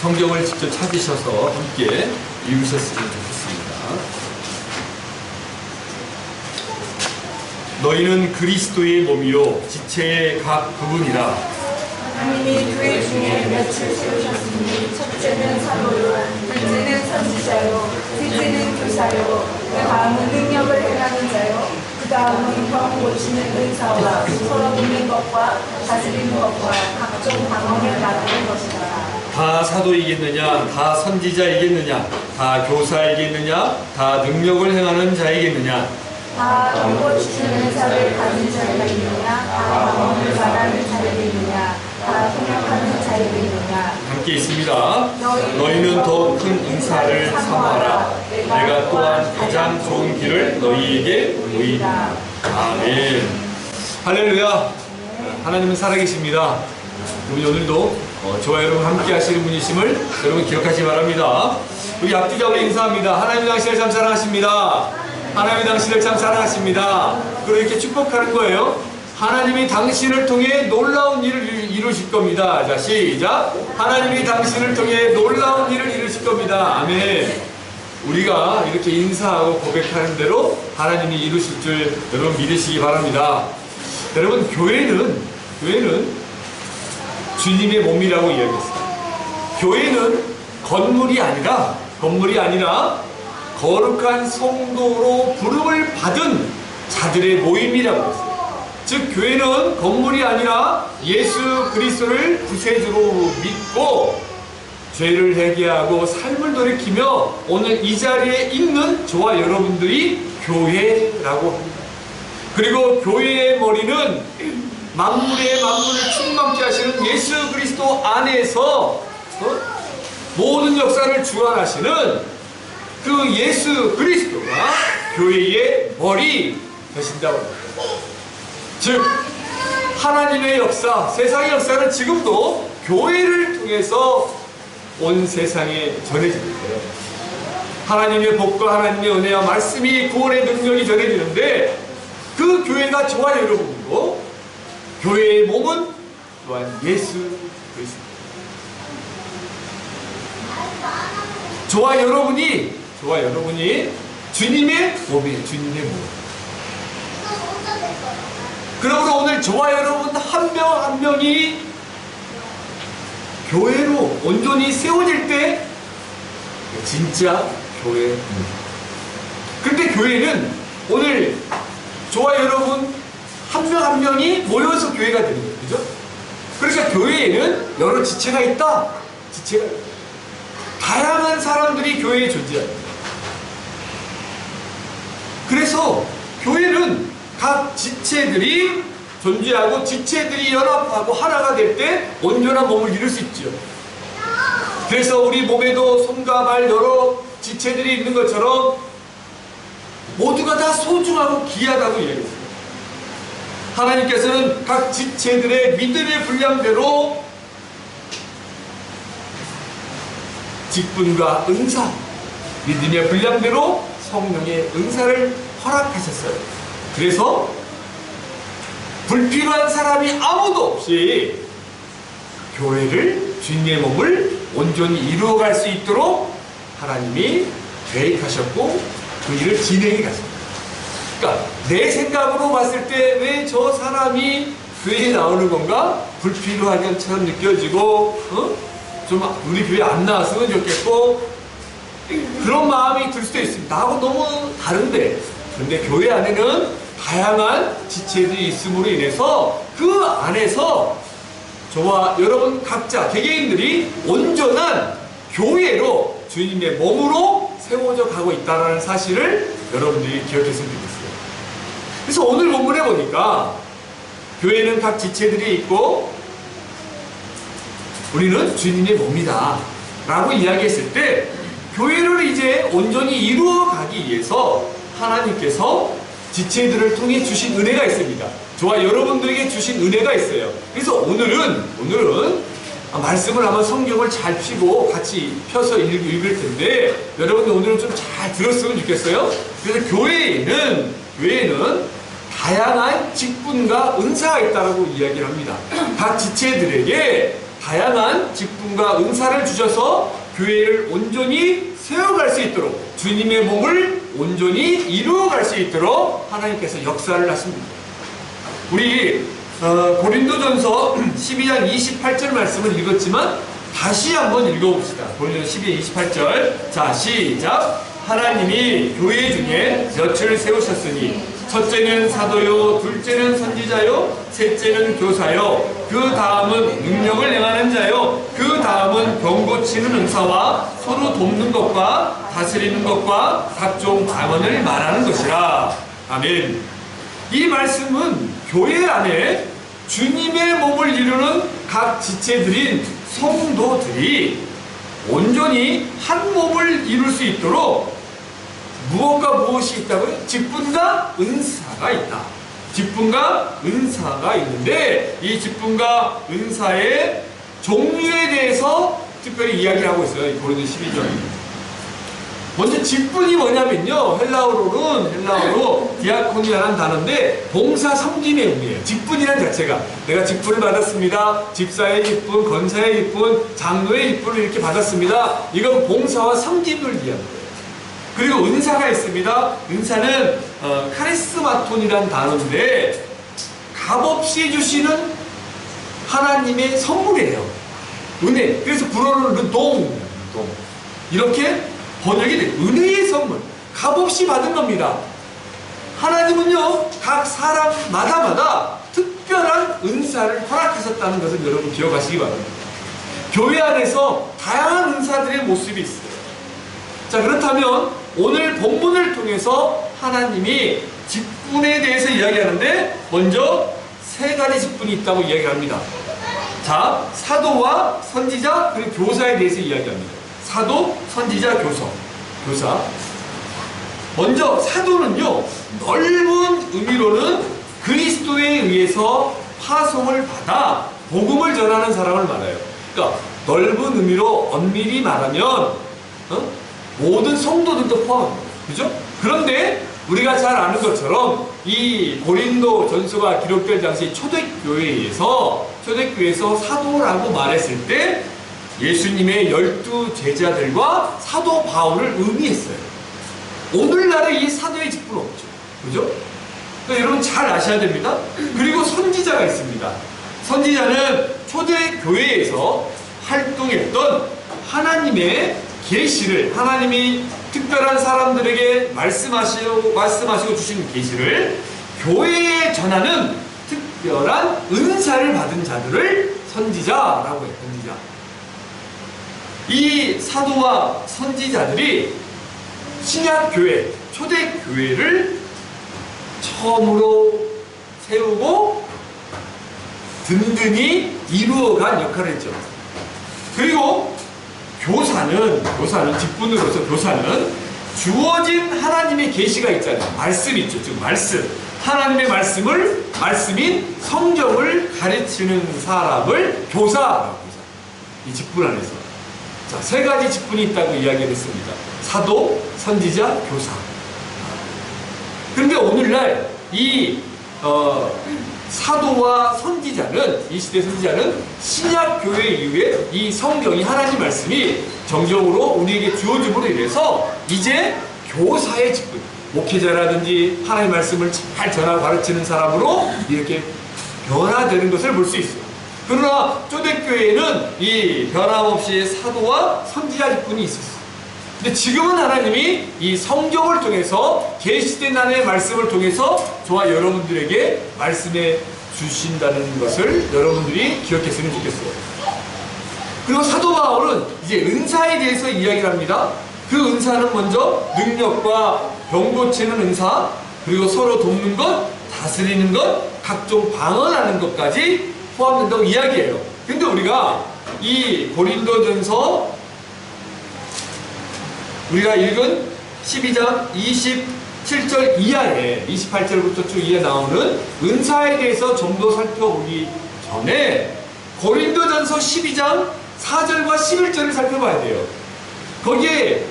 성경을 직접 찾으셔서 함께 읽으셨으면 좋겠습니다. 너희는 그리스도의 몸이요 지체의 각 부분이라. 하나님이 교회 중에 몇을 세우셨으니 첫째는 사도요, 둘째는 선지자요, 셋째는 교사요, 그 다음은 능력을 행하는 자요, 그 다음은 병 고치는 은사와 서로 돕는 것과 다스리는 것과 각종 방언을 말하는 것이다. 다 사도이겠느냐, 다 선지자이겠느냐, 다 교사이겠느냐, 다 능력을 행하는 자이겠느냐, 다 병 고치는 은사를 가진 자가 있느냐, 다 방언을 말하는 자가 있느냐, 다 통역하는 자가 있느냐. 함께 있습니다. 너희는 더 큰 은사를 삼아라. 내가 또한 가장 좋은 길을 너희에게 보이리라. 아멘. 할렐루야. 하나님은 살아계십니다. 우리 오늘도 저와 여러분 함께 하시는 분이심을 여러분 기억하시기 바랍니다. 우리 앞뒤적으로 인사합니다. 하나님 당신을 참 사랑하십니다. 하나님이 당신을 참 사랑하십니다. 그리고 이렇게 축복하는 거예요. 하나님이 당신을 통해 놀라운 일을 이루실 겁니다. 자, 시작. 하나님이 당신을 통해 놀라운 일을 이루실 겁니다. 아멘. 우리가 이렇게 인사하고 고백하는 대로 하나님이 이루실 줄 여러분 믿으시기 바랍니다. 여러분, 교회는 주님의 몸이라고 이야기했어요. 교회는 건물이 아니라 거룩한 성도로 부름을 받은 자들의 모임이라고 했어요. 즉, 교회는 건물이 아니라 예수 그리스도를 구세주로 믿고 죄를 회개하고 삶을 돌이키며 오늘 이 자리에 있는 저와 여러분들이 교회라고 합니다. 그리고 교회의 머리는 만물의 만물을 충만케 하시는 예수 그리스도 안에서 모든 역사를 주관하시는 그 예수 그리스도가 교회의 머리 되신다고 합니다. 즉, 하나님의 역사, 세상의 역사는 지금도 교회를 통해서 온 세상에 전해집니다. 하나님의 복과 하나님의 은혜와 말씀이 구원의 능력이 전해지는데 그 교회가 저와 여러분이고 교회의 몸은 또한 예수 그리스도. 저와 여러분이 주님의 몸이에요. 주님의 몸. 그러므로 오늘 저와 여러분 한 명 한 명이 교회로 온전히 세워질 때 진짜 교회입니다. 그런데 교회는 오늘 저와 여러분 한 명 한 명이 모여서 교회가 되는 거예요. 그죠? 그러니까 교회에는 여러 지체가 있다. 다양한 사람들이 교회에 존재합니다. 그래서 교회는 각 지체들이 존재하고 지체들이 연합하고 하나가 될 때 온전한 몸을 이룰 수 있죠. 그래서 우리 몸에도 손과 발 여러 지체들이 있는 것처럼 모두가 다 소중하고 귀하다고 이야기했습니다. 하나님께서는 각 지체들의 믿음의 분량대로 직분과 은사, 믿음의 분량대로 성령의 은사를 허락하셨어요. 그래서 불필요한 사람이 아무도 없이 교회를, 주님의 몸을 온전히 이루어갈 수 있도록 하나님이 계획하셨고 그 일을 진행해 가십니다. 그러니까 내 생각으로 봤을 때 왜 저 사람이 교회에 나오는 건가? 불필요한 것처럼 느껴지고 좀 우리 교회 안 나왔으면 좋겠고 그런 마음이 들 수도 있습니다. 나하고 너무 다른데. 그런데 교회 안에는 다양한 지체들이 있음으로 인해서 그 안에서 저와 여러분 각자 개개인들이 온전한 교회로 주님의 몸으로 세워져 가고 있다는 사실을 여러분들이 기억했으면 좋겠어요. 그래서 오늘 본문에 보니까 교회는 각 지체들이 있고 우리는 주님의 몸이다 라고 이야기했을 때 교회를 이제 온전히 이루어 가기 위해서 하나님께서 지체들을 통해 주신 은혜가 있습니다. 저와 여러분들에게 주신 은혜가 있어요. 그래서 오늘은 말씀을 아마 성경을 잘 펴고 같이 펴서 읽을 텐데 여러분들 오늘은 좀 잘 들었으면 좋겠어요. 그래서 교회에는 다양한 직분과 은사가 있다고 이야기를 합니다. 각 지체들에게 다양한 직분과 은사를 주셔서 교회를 온전히 세워갈 수 있도록, 주님의 몸을 온전히 이루어갈 수 있도록 하나님께서 역사를 하십니다. 우리 고린도전서 12장 28절 말씀을 읽었지만 다시 한번 읽어봅시다. 고린도전서 12장 28절. 자, 시작. 하나님이 교회 중에 몇을 세우셨으니 첫째는 사도요, 둘째는 선지자요, 셋째는 교사요, 그 다음은 능력을 행하는 자요, 그 다음은 병 고치는 은사와 서로 돕는 것과 다스리는 것과 각종 방언을 말하는 것이라. 아멘. 이 말씀은 교회 안에 주님의 몸을 이루는 각 지체들인 성도들이 온전히 한 몸을 이룰 수 있도록 무엇과 무엇이 있다고요? 직분과 은사가 있다. 직분과 은사가 있는데 이 직분과 은사의 종류에 대해서 특별히 이야기하고 있어요. 고린도서 12장. 먼저 직분이 뭐냐면요, 헬라어로 디아코니아라는 단어인데 봉사 섬김의 의미예요. 직분이라는 자체가 내가 직분을 받았습니다. 집사의 직분, 권사의 직분, 장로의 직분을 이렇게 받았습니다. 이건 봉사와 섬김을 위한 거예요. 그리고 은사가 있습니다. 은사는 카리스마톤이라는 단어인데 값없이 주시는 하나님의 선물이에요. 은혜. 그래서 불어로는 동 이렇게 번역이 돼요. 은혜의 선물. 값없이 받은 겁니다. 하나님은요, 각 사람마다 특별한 은사를 허락하셨다는 것을 여러분 기억하시기 바랍니다. 교회 안에서 다양한 은사들의 모습이 있어요. 자, 그렇다면 오늘 본문을 통해서 하나님이 직분에 대해서 이야기하는데 먼저 세 가지 직분이 있다고 이야기합니다. 자, 사도와 선지자 그리고 교사에 대해서 이야기합니다. 사도, 선지자, 교사. 먼저 사도는요, 넓은 의미로는 그리스도에 의해서 파송을 받아 복음을 전하는 사람을 말해요. 그러니까 넓은 의미로 엄밀히 말하면 모든 성도들도 포함합니다. 그죠? 그런데 우리가 잘 아는 것처럼 이 고린도 전서가 기록될 당시 초대교회에서 사도라고 말했을 때 예수님의 12 제자들과 사도 바울을 의미했어요. 오늘날의 이 사도의 직분은 없죠. 그죠? 그러니까 여러분 잘 아셔야 됩니다. 그리고 선지자가 있습니다. 선지자는 초대교회에서 활동했던 하나님의 계시를, 하나님이 특별한 사람들에게 말씀하시고 주신 계시를 교회에 전하는 특별한 은사를 받은 자들을 선지자라고 해요. 선지자. 이 사도와 선지자들이 신약교회, 초대교회를 처음으로 세우고 든든히 이루어간 역할을 했죠. 그리고 교사는 직분으로서 교사는 주어진 하나님의 계시가 있잖아요. 말씀 있죠. 즉 말씀. 하나님의 말씀인 성경을 가르치는 사람을 교사라고 해요. 이 직분 안에서. 자, 세 가지 직분이 있다고 이야기를 했습니다. 사도, 선지자, 교사. 그런데 오늘날 이 사도와 선지자는, 이 시대 선지자는 신약교회 이후에 이 성경이, 하나님 말씀이 정정으로 우리에게 주어짐으로 인해서 이제 교사의 직분, 목회자라든지 하나님 말씀을 잘 전하고 가르치는 사람으로 이렇게 변화되는 것을 볼 수 있어요. 그러나 초대교회에는 이 변함없이 사도와 선지자 직분이 있었어요. 근데 지금은 하나님이 이 성경을 통해서 계시된 하나님의 말씀을 통해서 저와 여러분들에게 말씀해 주신다는 것을 여러분들이 기억했으면 좋겠어요. 그리고 사도 바울은 이제 은사에 대해서 이야기를 합니다. 그 은사는 먼저 능력과 병 고치는 은사, 그리고 서로 돕는 것, 다스리는 것, 각종 방언하는 것까지 포함된다고 이야기해요. 근데 우리가 이 고린도전서 우리가 읽은 12장 27절 이하에 28절부터 쭉 이하에 나오는 은사에 대해서 좀 더 살펴보기 전에 고린도전서 12장 4절과 11절을 살펴봐야 돼요. 거기에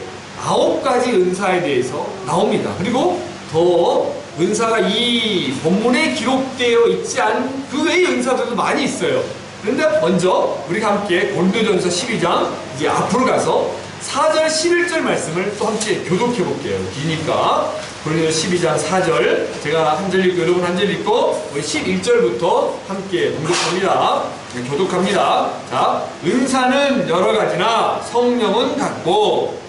9가지 은사에 대해서 나옵니다. 그리고 더 은사가 이 본문에 기록되어 있지 않은 그 외의 은사들도 많이 있어요. 그런데 먼저 우리가 함께 고린도전서 12장 이제 앞으로 가서 4절 11절 말씀을 또 함께 교독해 볼게요. 기니까 고린도전서 12장 4절 제가 한 절 읽고 여러분 한 절 읽고 우리 11절부터 함께 공독합니다. 교독합니다. 자, 은사는 여러 가지나 성령은 같고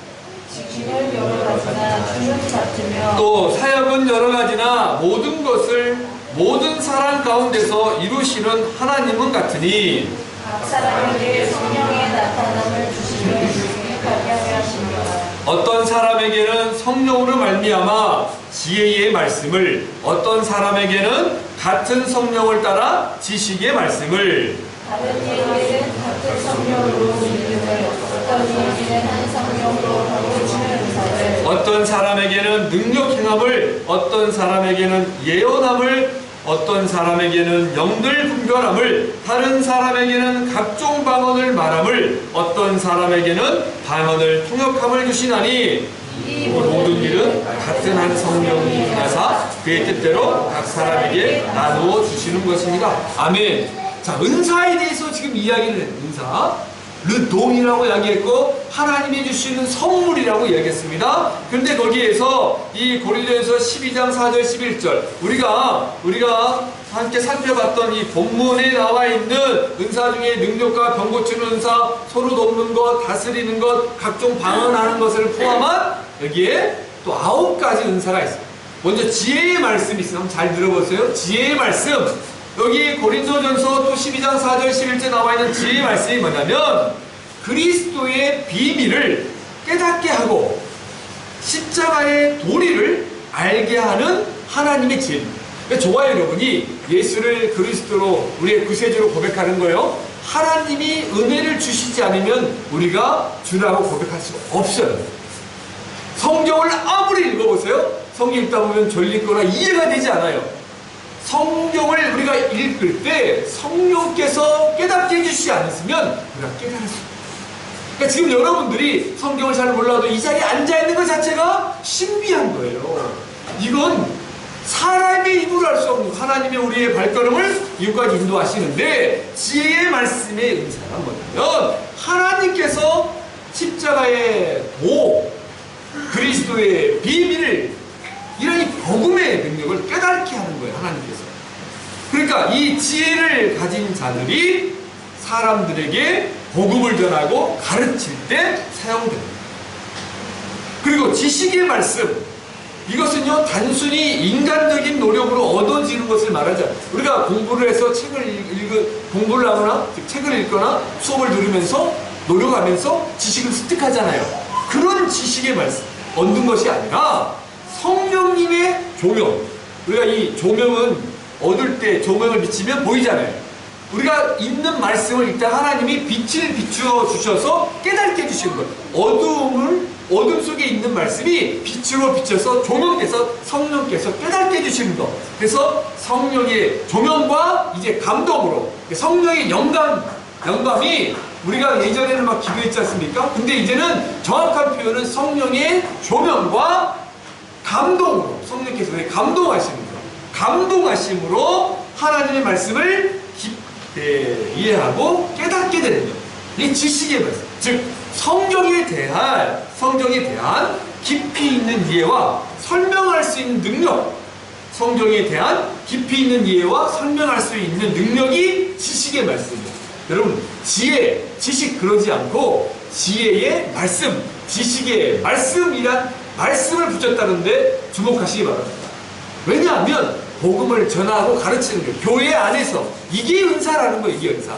직분은 여러 가지나 주는 같으며 또 사역은 여러 가지나 모든 것을 모든 사람 가운데서 이루시는 하나님은 같으니 각 사람에게 성령의 나타남을 주시며 유익하게 하려 하시니라. 어떤 사람에게는 성령으로 말미암아 지혜의 말씀을 어떤 사람에게는 같은 성령을 따라 지식의 말씀을 다른 이에게는 같은 성령으로 믿음을 어떤 이에게는 한 성령으로 바꿔주는 은사를 어떤 사람에게는 능력 행함을 어떤 사람에게는 예언함을 어떤 사람에게는 영들 분별함을 다른 사람에게는 각종 방언을 말함을 어떤 사람에게는 방언을 통역함을 주시나니 이 모든 일은 같은 한 성령이 하사 그의 뜻대로 각 사람에게 나누어 주시는 것입니다. 아멘. 자, 은사에 대해서 지금 이야기를 해요. 은사 르동이라고 이야기했고 하나님이 주시는 선물이라고 이야기했습니다. 그런데 거기에서 이 고린도전서 12장 4절 11절 우리가 함께 살펴봤던 이 본문에 나와 있는 은사 중에 능력과 병 고치는 은사, 서로 돕는 것, 다스리는 것, 각종 방언하는 것을 포함한 여기에 또 9가지 은사가 있어요. 먼저 지혜의 말씀이 있어요. 한번 잘 들어보세요. 지혜의 말씀. 여기 고린도전서 또 12장 4절 11절 나와 있는 지혜의 말씀이 뭐냐면 그리스도의 비밀을 깨닫게 하고 십자가의 도리를 알게 하는 하나님의 지혜입니다. 그러니까 저와 여러분이 예수를 그리스도로 우리의 구세주로 고백하는 거예요. 하나님이 은혜를 주시지 않으면 우리가 주라고 고백할 수가 없어요. 성경을 아무리 읽어보세요. 성경 읽다 보면 졸리거나 이해가 되지 않아요. 성경을 우리가 읽을 때 성령께서 깨닫게 해주시지 않으시면 우리가 깨달을 수 없어요. 그러니까 지금 여러분들이 성경을 잘 몰라도 이 자리에 앉아있는 것 자체가 신비한 거예요. 이건 사람의 입으로 할 수 없는 하나님의 우리의 발걸음을 이웃까지 인도하시는데 지혜의 말씀의 은사가 뭐냐면 하나님께서 십자가의 도 그리스도의 비밀을 이런 이 복음의 능력을 깨닫게 하는 거예요. 하나님께서. 그러니까 이 지혜를 가진 자들이 사람들에게 복음을 전하고 가르칠 때 사용됩니다. 그리고 지식의 말씀 이것은요 단순히 인간적인 노력으로 얻어지는 것을 말하지 않아요. 우리가 공부를 해서 공부를 하거나 책을 읽거나 수업을 들으면서 노력하면서 지식을 습득하잖아요. 그런 지식의 말씀 얻는 것이 아니라 성령님의 조명. 우리가 이 조명은 얻을 때 조명을 비치면 보이잖아요. 우리가 읽는 말씀을 읽다 하나님이 빛을 비추어 주셔서 깨닫게 해주시는 거예요. 어둠 속에 있는 말씀이 빛으로 비춰서 조명께서 성령께서 깨닫게 해주시는 거. 그래서 성령의 조명과 이제 감동으로 성령의 영감이 우리가 예전에는 막 기도했지 않습니까? 근데 이제는 정확한 표현은 성령의 조명과 감동으로 성령께서 감동하시는 거예요. 감동하심으로 하나님의 말씀을 이해하고 깨닫게 되는 거예요. 이 지식의 말씀, 즉 성경에 대한 깊이 있는 이해와 설명할 수 있는 능력, 성경에 대한 깊이 있는 이해와 설명할 수 있는 능력이 지식의 말씀이에요. 여러분 지식 그러지 않고 지혜의 말씀, 지식의 말씀이란 말씀을 붙였다는데 주목하시기 바랍니다. 왜냐하면 복음을 전하고 가르치는 거예요. 교회 안에서 이게 은사라는 거예요. 이게 은사.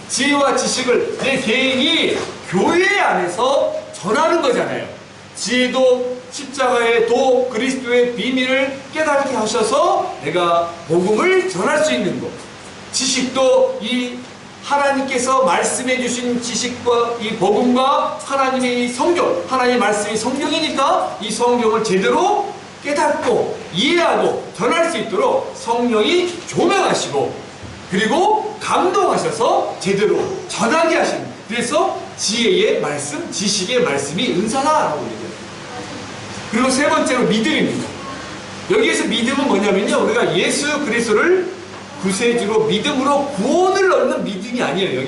지혜와 지식을 내 개인이 교회 안에서 전하는 거잖아요. 지혜도 십자가의 도 그리스도의 비밀을 깨닫게 하셔서 내가 복음을 전할 수 있는 것. 지식도 이 하나님께서 말씀해 주신 지식과 이 복음과 하나님의 이 성경, 하나님의 말씀이 성경이니까 이 성경을 제대로 깨닫고 이해하고 전할 수 있도록 성령이 조명하시고 그리고 감동하셔서 제대로 전하게 하십니다. 그래서 지혜의 말씀, 지식의 말씀이 은사다라고 얘기해요. 그리고 세 번째로 믿음입니다. 여기에서 믿음은 뭐냐면요, 우리가 예수 그리스도를 구세주로 믿음으로 구원을 얻는 믿음이 아니에요.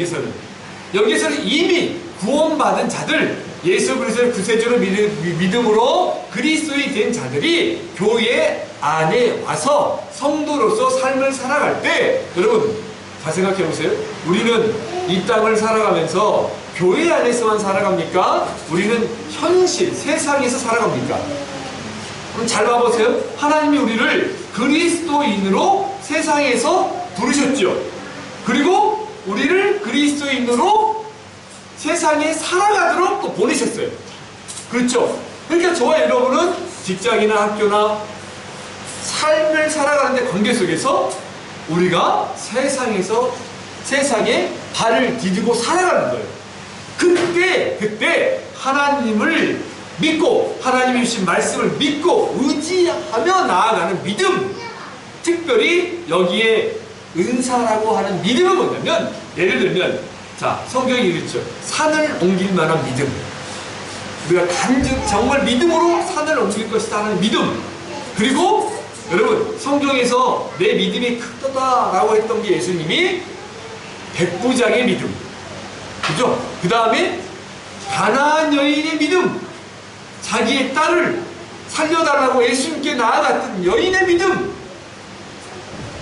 여기서는 이미 구원받은 자들, 예수 그리스도를 구세주로 믿음으로 그리스도인이 된 자들이 교회 안에 와서 성도로서 삶을 살아갈 때, 여러분 잘 생각해 보세요. 우리는 이 땅을 살아가면서 교회 안에서만 살아갑니까? 우리는 현실 세상에서 살아갑니까? 그럼 잘 봐보세요. 하나님이 우리를 그리스도인으로 세상에서 부르셨죠. 그리고 우리를 그리스도인으로 세상에 살아가도록 또 보내셨어요. 그렇죠? 그러니까 저와 여러분은 직장이나 학교나 삶을 살아가는데 관계 속에서 우리가 세상에 발을 디디고 살아가는 거예요. 그때 하나님을 믿고 하나님이 주신 말씀을 믿고 의지하며 나아가는 믿음, 특별히 여기에 은사라고 하는 믿음은 뭐냐면, 예를 들면 자, 성경이 이랬죠. 산을 옮길 만한 믿음. 우리가 정말 믿음으로 산을 옮길 것이다 하는 믿음. 그리고 여러분, 성경에서 내 믿음이 크다라고 했던 게 예수님이 백부장의 믿음, 그죠? 그 다음에 가나안 여인의 믿음, 자기의 딸을 살려달라고 예수님께 나아갔던 여인의 믿음,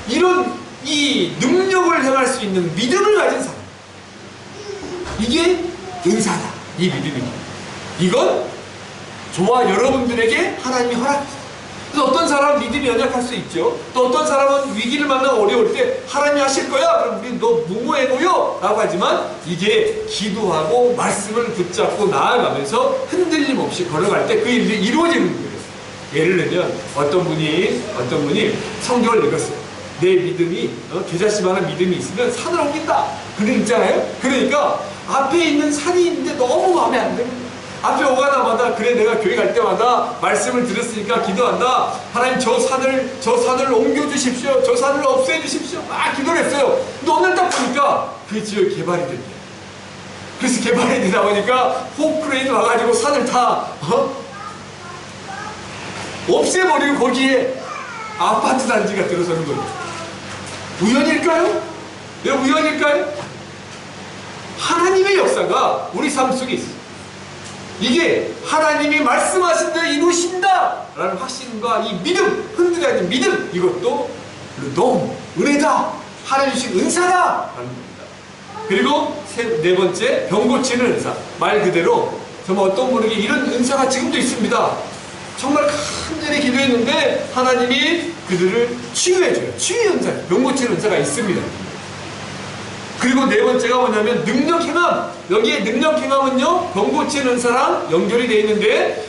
이런 이 능력을 행할 수 있는 믿음을 가진 사람, 이게 은사다. 이 믿음이. 이건 저와 여러분들에게 하나님이 허락했어요. 그래서 어떤 사람은 믿음이 연약할 수 있죠. 또 어떤 사람은 위기를 만나고 어려울 때 하나님이 하실 거야. 그럼 우리 너 무모해 보여 라고 하지만, 이게 기도하고 말씀을 붙잡고 나아가면서 흔들림 없이 걸어갈 때 그 일이 이루어지는 거예요. 예를 들면 어떤 분이 성경을 읽었어요. 내 믿음이 겨자씨만한 믿음이 있으면 산을 옮긴다. 그런 있잖아요. 그러니까 앞에 있는 산이 있는데 너무 마음에 안 드는 거예요. 앞에 오가다마다, 그래 내가 교회 갈 때마다 말씀을 들었으니까 기도한다. 하나님 저 산을 옮겨주십시오. 저 산을 없애주십시오. 막 기도를 했어요. 근데 오늘 딱 보니까 그 지역이 개발이 됐대요. 그래서 개발이 되다 보니까 포크레인 와가지고 산을 다 없애버리고 거기에 아파트 단지가 들어서는 거예요. 우연일까요? 왜 우연일까요? 하나님의 역사가 우리 삶 속에 있어요. 이게 하나님이 말씀하신 대로 이루신다 라는 확신과 이 믿음, 흔들리지 않는 믿음, 이것도 너무 은혜다, 하나님 주신 은사다 라는 겁니다. 그리고 네 번째, 병 고치는 은사. 말 그대로 정말 어떤 분에게 이런 은사가 지금도 있습니다. 정말 간절히 기도했는데 하나님이 그들을 치유해줘요. 치유의 은사, 병 고치는 은사가 있습니다. 그리고 네 번째가 뭐냐면 능력 행함. 여기에 능력 행함은요, 병 고치는 은사랑 연결이 되어 있는데,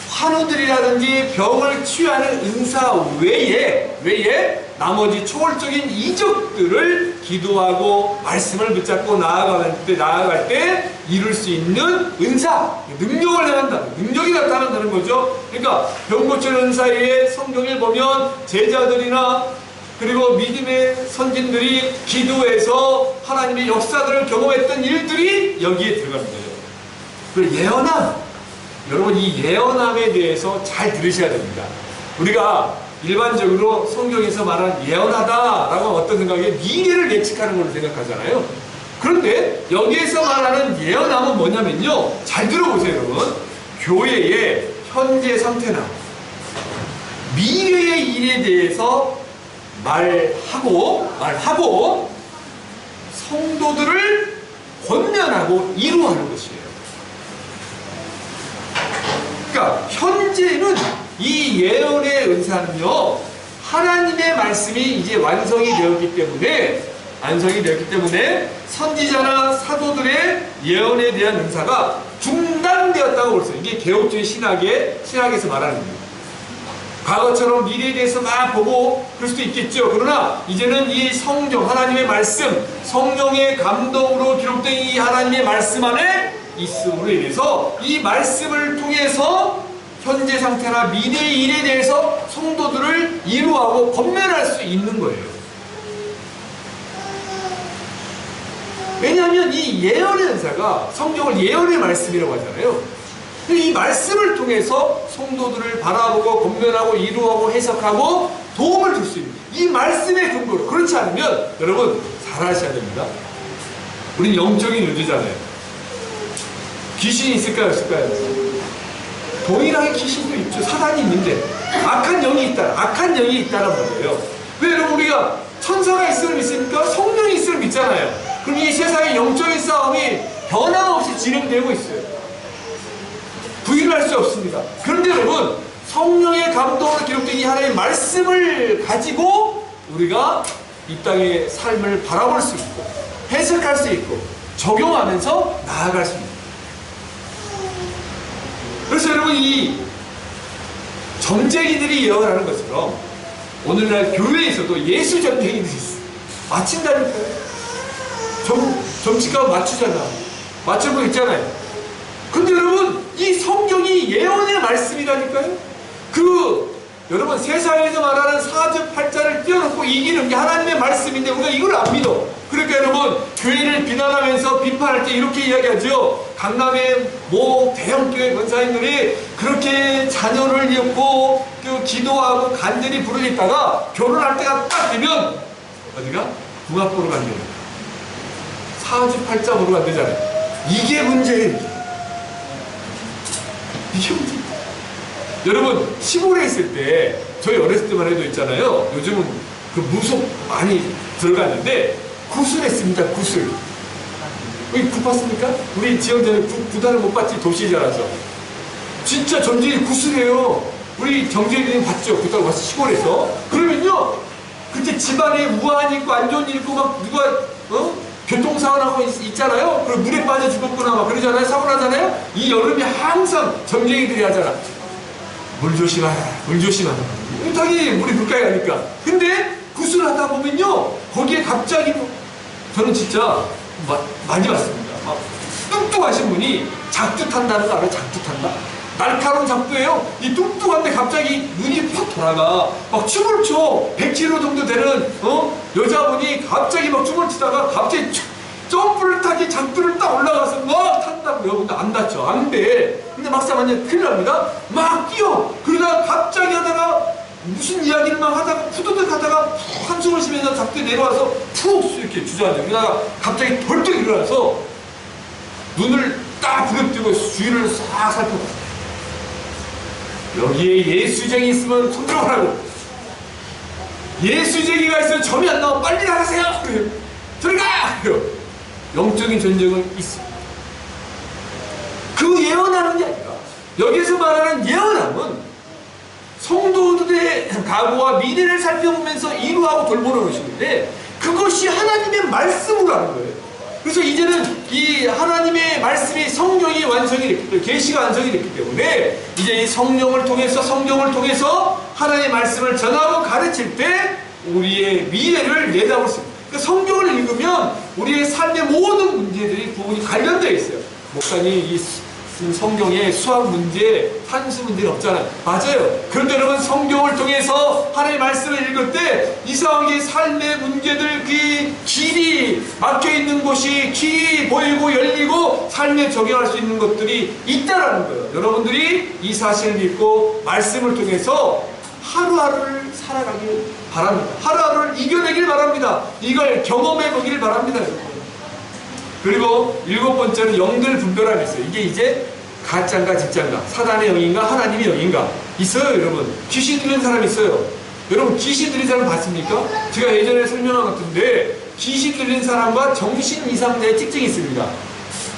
환우들이라든지 병을 치유하는 은사 외에 나머지 초월적인 이적들을 기도하고 말씀을 붙잡고 나아갈 때 이룰 수 있는 은사, 능력을 행한다. 능력이 나타난다는 거죠. 그러니까 병 고치는 은사 외에 성경을 보면 제자들이나 그리고 믿음의 선진들이 기도해서 하나님의 역사들을 경험했던 일들이 여기에 들어가는 거예요. 그리고 예언함. 여러분, 이 예언함에 대해서 잘 들으셔야 됩니다. 우리가 일반적으로 성경에서 말하는 예언하다라고 어떤 생각에 미래를 예측하는 걸로 생각하잖아요. 그런데 여기에서 말하는 예언함은 뭐냐면요, 잘 들어보세요 여러분. 교회의 현재 상태나 미래의 일에 대해서 말하고 성도들을 권면하고 이루하는 것이에요. 그러니까 현재는 이 예언의 은사는요, 하나님의 말씀이 이제 완성이 되었기 때문에 선지자나 사도들의 예언에 대한 은사가 중단되었다고 볼 수 있어요. 이게 개혁주의 신학에서 말하는 겁니다. 과거처럼 미래에 대해서 막 보고 그럴 수도 있겠죠. 그러나 이제는 이 성경, 하나님의 말씀, 성령의 감동으로 기록된 이 하나님의 말씀 안에 있음으로 인해서 이 말씀을 통해서 현재 상태나 미래의 일에 대해서 성도들을 이루하고 권면할 수 있는 거예요. 왜냐하면 이 예언의 은사가, 성경을 예언의 말씀이라고 하잖아요. 이 말씀을 통해서 성도들을 바라보고 권면하고 이루하고 해석하고 도움을 줄 수 있는 이 말씀의 근거로. 그렇지 않으면 여러분 잘 아셔야 됩니다. 우린 영적인 존재잖아요. 귀신이 있을까요, 없을까요? 동일하게 귀신도 있죠. 사단이 있는데 악한 영이 있다. 악한 영이 있다는 말이에요. 왜 여러분 우리가 천사가 있으면 믿습니까? 성령이 있으면 믿잖아요. 그럼 이 세상의 영적인 싸움이 변함없이 진행되고 있어요. 부인할 수 없습니다. 그런데 여러분 성령의 감동으로 기록된 이 하나님의 말씀을 가지고 우리가 이 땅의 삶을 바라볼 수 있고 해석할 수 있고 적용하면서 나아갈 수 있습니다. 그래서 여러분 이 점쟁이들이 예언하는 것처럼 오늘날 교회에서도 예수 점쟁이들이 있어요. 맞춘다니까요. 점치가 맞추잖아. 맞추고 있잖아요. 근데 여러분 이 성경이 예언의 말씀이라니까요. 여러분 세상에서 말하는 사주팔자를 뛰어넘고 이기는 게 하나님의 말씀인데 우리가 이걸 안 믿어. 그러니까 여러분 교회를 비난하면서 비판할 때 이렇게 이야기하죠. 강남의 모 대형교회 권사님들이 그렇게 자녀를 잃고 기도하고 간절히 부르짖다가 결혼할 때가 딱 되면 어디가? 궁합 보러 간대요. 사주팔자 보러 간대잖아요. 이게 문제예요. 이게 문제예요. 여러분 시골에 있을 때 저희 어렸을 때만 해도 있잖아요. 요즘은 그 무속 많이 들어갔는데 구슬했습니다. 구슬. 여기 구 봤습니까? 우리 지역에는 구단을 못 봤지. 도시자라서 진짜 점쟁이 구슬해요. 우리 정재일님 봤죠? 구단 와서 시골에서. 그러면요 그때 집안에 우한 있고 안 좋은 일 있고 막 누가 교통사고 나고 있잖아요. 그리고 물에 빠져 죽었구나 막 그러잖아요. 사고 나잖아요. 이 여름에 항상 점쟁이들이 하잖아. 물 조심하라, 물 조심하라. 당연히 물이 물가에 가니까. 근데 구슬을 하다 보면요 거기에 갑자기 저는 진짜 많이 봤습니다. 뚱뚱하신 분이 작두 탄다는 거 알아요? 작두 탄다? 날카로운 작두예요. 이 뚱뚱한데 갑자기 눈이 팍 돌아가 막 춤을 춰. 100kg 정도 되는 여자분이 갑자기 막 춤을 추다가 갑자기 점프를 타기 작두를 딱 올라가서 막 탄다고요. 근데 안 다쳐. 안 돼. 근데 막상 완전 큰일 납니다. 막 뛰어. 그러다가 갑자기 하다가 무슨 이야기를 막 하다가 푸드득 하다가 푹 한숨을 쉬면서 작두에 내려와서 푹 이렇게 주저앉아. 그러다가 갑자기 벌떡 일어나서 눈을 딱 부릅뜨고 주위를 싹 살펴봤어요. 여기에 예수쟁이 있으면 손 들어가라고. 예수쟁이가 있으면 점이 안 나와. 빨리 나가세요. 들어가. 영적인 전쟁은 있습니다. 그 예언하는 게 아니라 여기서 말하는 예언함은 성도들의 각오와 미래를 살펴보면서 이루하고 돌보는 것인데 그것이 하나님의 말씀으로 하는 거예요. 그래서 이제는 이 하나님의 말씀이 성경이 완성이 됐기 때문에 계시가 완성이 됐기 때문에 이제 이 성령을 통해서 하나님의 말씀을 전하고 가르칠 때 우리의 미래를 내다볼 수 있습니다. 그러니까 성경을 읽으면 우리의 삶의 모든 문제들이 부분이 관련되어 있어요. 목사님 이 성경에 수학 문제, 산수 문제는 없잖아요. 맞아요. 그런데 여러분 성경을 통해서 하나님의 말씀을 읽을 때 이상하게 삶의 문제들 그 길이 막혀있는 곳이 길이 보이고 열리고 삶에 적용할 수 있는 것들이 있다라는 거예요. 여러분들이 이 사실을 믿고 말씀을 통해서 하루하루를 살아가길 바랍니다. 하루하루를 이겨내길 바랍니다. 이걸 경험해 보길 바랍니다. 그리고 7번째는 영들 분별함이 있어요. 이게 이제 가짜인가 진짜인가, 사단의 영인가 하나님의 영인가 있어요. 여러분 귀신 들린 사람 있어요. 여러분 귀신 들린 사람 봤습니까? 제가 예전에 설명한 것 같은데 귀신 들린 사람과 정신 이상자의 특징이 있습니다.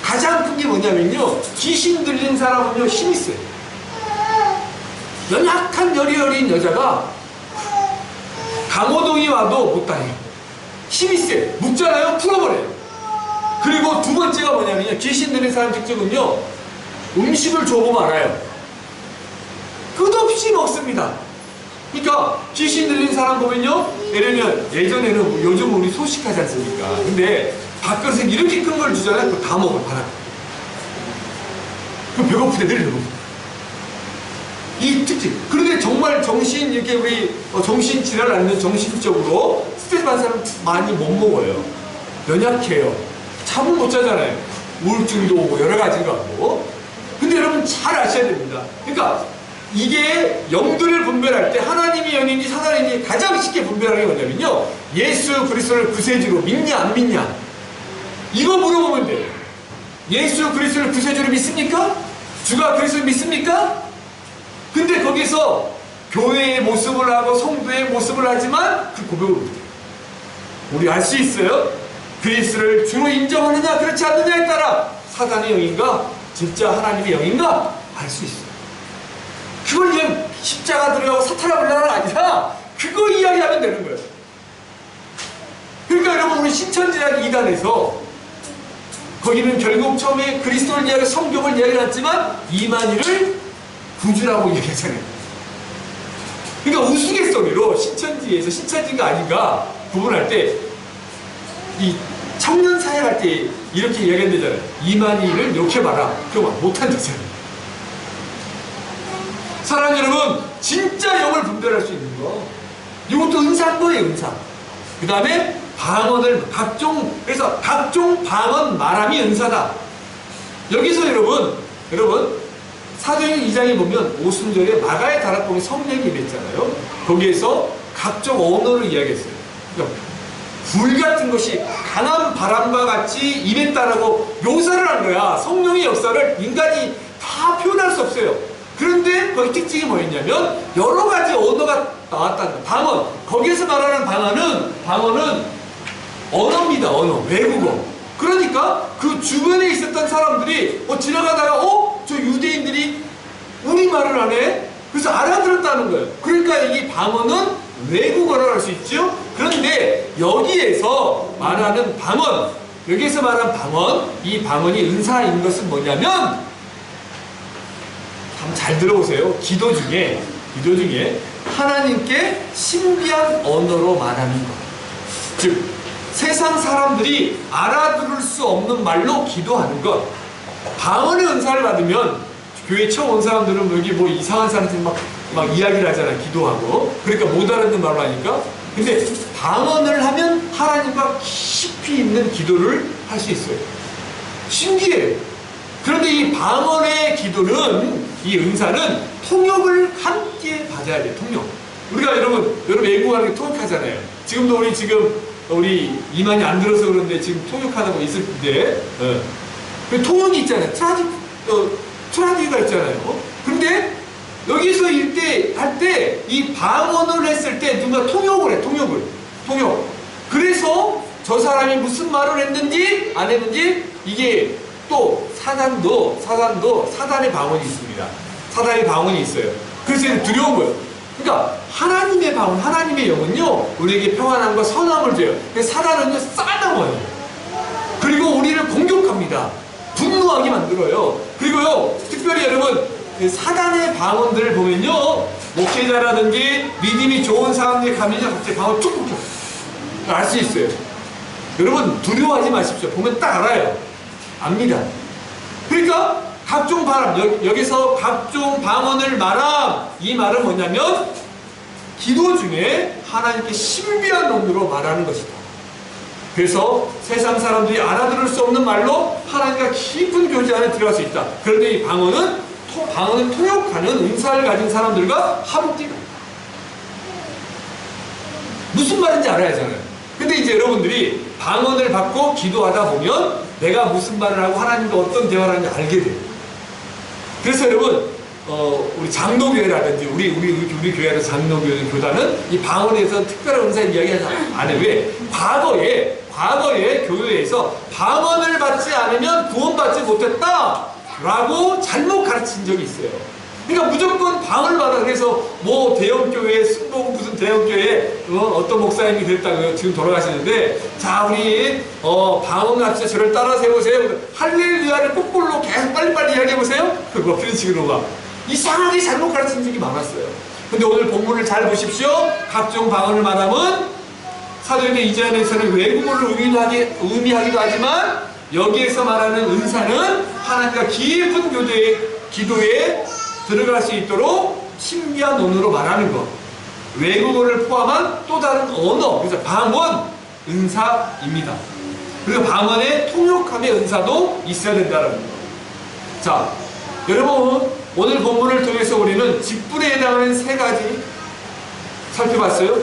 가장 큰 게 뭐냐면요, 귀신 들린 사람은요 힘이 있어요. 연약한 여리여리인 여자가 강호동이 와도 못 다녀요. 힘이 세요. 묻잖아요, 풀어버려요. 그리고 두 번째가 뭐냐면요, 귀신 들린 사람 특징은요, 음식을 줘보면 알아요. 끝없이 먹습니다. 그러니까 귀신 들린 사람 보면요, 예를 들면 예전에는 요즘 우리 소식하지 않습니까? 근데 밥그릇에 이렇게 큰 걸 주잖아요. 그거 다 먹어요. 하나. 그 배고프대 늘 배고프. 이 특징. 그런데 정말 정신 이렇게 우리 정신 질환을 앓는 정신적으로 스트레스 받는 사람 많이 못 먹어요. 연약해요. 잠을 못 자잖아요. 우울증도 오고 여러 가지가 오고. 근데 여러분 잘 아셔야 됩니다. 그러니까 이게 영들을 분별할 때 하나님이 영인지 사단인지 가장 쉽게 분별하는 게 뭐냐면요, 예수 그리스도를 구세주로 믿냐 안 믿냐 이거 물어보면 돼요. 예수 그리스도를 구세주로 믿습니까? 주가 그리스도를 믿습니까? 근데 거기서 교회의 모습을 하고 성도의 모습을 하지만 그 고백을 못해요. 우리 알 수 있어요? 그리스도를 주로 인정하느냐 그렇지 않느냐에 따라 사단의 영인가 진짜 하나님의 영인가 알 수 있어요. 그걸 그냥 십자가 들어가고 사탄아 불러라가 아니라 그거 이야기하면 되는 거예요. 그러니까 여러분 우리 신천지학 2단에서 거기는 결국 처음에 그리스도를 이야기 성경을 이야기했지만 이만희를 구주라고 얘기하잖아요. 그러니까 우스갯소리로 신천지에서 신천지가 아닌가 구분할 때 이 청년 사역할 때 이렇게 이야기한다잖아요. 이만희를 욕해봐라. 그러면 못한다잖아요. 사랑하는 여러분, 진짜 영을 분별할 수 있는 거 이것도 은사인 거예요. 은사. 그 다음에 방언을 그래서 각종 방언 말함이 은사다. 여기서 여러분 사도행전 2장에 보면 오순절에 마가의 다락방에 성령이 임했잖아요. 거기에서 각종 언어를 이야기했어요. 그러니까 불 같은 것이 강한 바람과 같이 임했다라고 묘사를 한 거야. 성령의 역사를 인간이 다 표현할 수 없어요. 그런데 거기 특징이 뭐였냐면 여러 가지 언어가 나왔다는 거야. 방언. 거기에서 말하는 방언은 언어입니다. 언어. 외국어. 그러니까 그 주변에 있었던 사람들이 지나가다가 저 유대인들이 우리말을 하네? 그래서 알아들었다는 거예요. 그러니까 이 방언은 외국어라고 할 수 있죠. 그런데 여기에서 말하는 방언, 여기에서 말하는 방언, 이 방언이 은사인 것은 뭐냐면 한번 잘 들어보세요. 기도 중에 하나님께 신비한 언어로 말하는 것. 즉 세상 사람들이 알아들을 수 없는 말로 기도하는 것. 방언의 은사를 받으면 교회 처음 온 사람들은 여기 뭐 이상한 사람들이 막 이야기를 하잖아. 기도하고. 그러니까 못 알아듣는 말로 하니까. 근데 방언을 하면 하나님과 깊이 있는 기도를 할 수 있어요. 신기해요. 그런데 이 방언의 기도는, 이 은사는 통역을 함께 받아야 돼요. 통역. 우리가 여러분 외국어하는 게 통역하잖아요. 지금도 우리 이만이 안 들어서 그런데 지금 통역하는 거 있을 텐데, 그 통역이 있잖아요. 트라디가 있잖아요. 근데 여기서 할 때 이 방언을 했을 때 누가 통역을 해. 통역. 그래서 저 사람이 무슨 말을 했는지 안 했는지, 이게 또 사단도 사단의 방언이 있습니다. 사단의 방언이 있어요. 그래서 두려운 거예요. 그러니까 하나님의 방언, 하나님의 영은요 우리에게 평안함과 선함을 줘요. 사단은요 싸다워요. 그리고 우리를 공격합니다. 분노하게 만들어요. 그리고요 특별히 여러분 그 사단의 방언들을 보면요, 목회자라든지 믿음이 좋은 사람들이 가면요 갑자기 방언 툭 툭툭 알 수 있어요. 여러분 두려워하지 마십시오. 보면 딱 알아요. 압니다. 그러니까 각종 바람, 여기서 각종 방언을 말함, 이 말은 뭐냐면 기도 중에 하나님께 신비한 언어로 말하는 것이다. 그래서 세상 사람들이 알아들을 수 없는 말로 하나님과 깊은 교제 안에 들어갈 수 있다. 그런데 이 방언은 통역하는 은사를 가진 사람들과 함께 무슨 말인지 알아야 하잖아요. 근데 이제 여러분들이 방언을 받고 기도하다 보면 내가 무슨 말을 하고 하나님과 어떤 대화를 하는지 알게 돼요. 그래서 여러분 우리 장로교회라든지 우리 교회의 장로교회보다는 이 방언에서 특별한 은사를 이야기하지 않아요. 왜? 과거에 교회에서 방언을 받지 않으면 구원받지 못했다라고 잘못 가르친 적이 있어요. 그러니까 무조건 방언을 받아. 그래서 뭐 대형교회, 순복 무슨 대형교회 어떤 목사님이 그랬다고요. 지금 돌아가시는데, 자 우리 방언 합시다. 저를 따라 세우세요. 할렐루야를 거꾸로 계속 빨리빨리 이야기해보세요. 그런 식으로 막 이상하게 잘못 가르친 적이 많았어요. 근데 오늘 본문을 잘 보십시오. 각종 방언을 말하면 사도행전 2장에서는 외국어를 의미하기도 하지만 여기에서 말하는 은사는 하나님과 깊은 기도에 들어갈 수 있도록 신비한 언어로 말하는 것. 외국어를 포함한 또 다른 언어, 그래서 방언, 은사입니다. 그리고 방언의 통역함의 은사도 있어야 된다는 거. 자, 여러분, 오늘 본문을 통해서 우리는 직분에 해당하는 세 가지 살펴봤어요.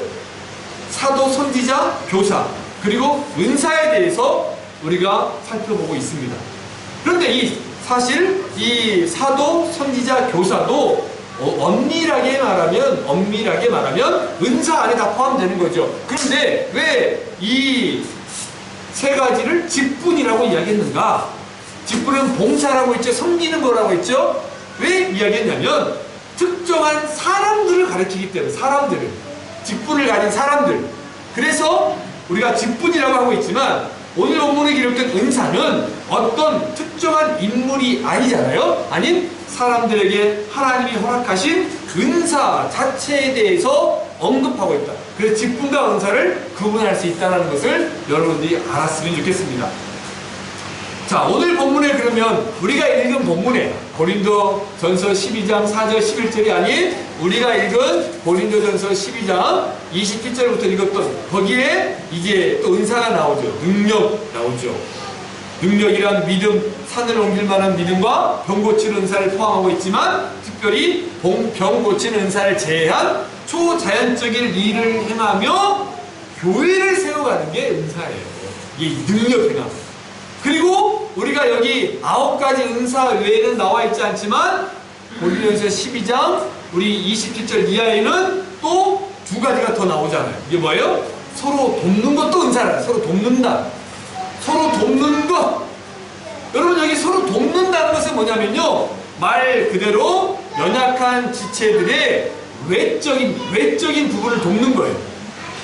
사도, 선지자, 교사, 그리고 은사에 대해서 우리가 살펴보고 있습니다. 그런데 사실 이 사도, 선지자, 교사도 엄밀하게 말하면 은사 안에 다 포함되는 거죠. 그런데 왜 이 세 가지를 직분이라고 이야기했는가? 직분은 봉사라고 했죠. 섬기는 거라고 했죠. 왜 이야기했냐면 특정한 사람들을 가리키기 때문에, 사람들을, 직분을 가진 사람들. 그래서 우리가 직분이라고 하고 있지만 오늘 본문에 기록된 은사는 어떤 특정한 인물이 아니잖아요. 아닌 사람들에게 하나님이 허락하신 은사 자체에 대해서 언급하고 있다. 그래서 직분과 은사를 구분할 수 있다는 것을 여러분들이 알았으면 좋겠습니다. 자, 오늘 본문에 그러면 우리가 읽은 본문에 고린도전서 12장 4절 11절이 아닌 우리가 읽은 고린도전서 12장 27절부터 읽었던 거기에 이제 또 은사가 나오죠. 능력 나오죠. 능력이란 믿음, 산을 옮길 만한 믿음과 병 고치는 은사를 포함하고 있지만 특별히 병 고치는 은사를 제외한 초자연적인 일을 행하며 교회를 세워가는 게 은사예요. 이게 능력 행함. 그리고 우리가 여기 9가지 은사 외에는 나와 있지 않지만 고린도전서 12장 우리 27절 이하에는 또 2가지가 더 나오잖아요. 이게 뭐예요? 서로 돕는 것도 은사라. 서로 돕는다. 서로 돕는 것. 여러분, 여기 서로 돕는다는 것은 뭐냐면요, 말 그대로 연약한 지체들의 외적인 부분을 돕는 거예요.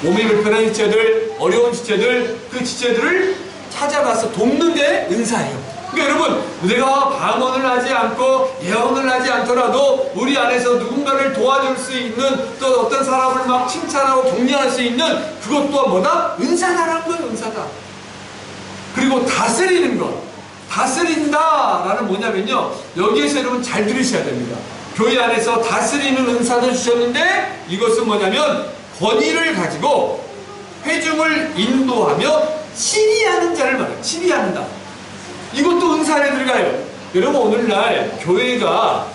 몸이 불편한 지체들, 어려운 지체들, 그 지체들을 찾아가서 돕는 게 은사예요. 그러니까 여러분, 내가 방언을 하지 않고 예언을 하지 않더라도 우리 안에서 누군가를 도와줄 수 있는, 또 어떤 사람을 막 칭찬하고 격려할 수 있는 그것 또한 뭐다? 은사다라는 거예요. 은사다. 그리고 다스리는 것. 다스린다라는 뭐냐면요, 여기에서 여러분 잘 들으셔야 됩니다. 교회 안에서 다스리는 은사도 주셨는데 이것은 뭐냐면 권위를 가지고 회중을 인도하며 치리하는 자를 말해요. 치리한다. 이것도 은사 안에 들어가요. 여러분, 오늘날 교회가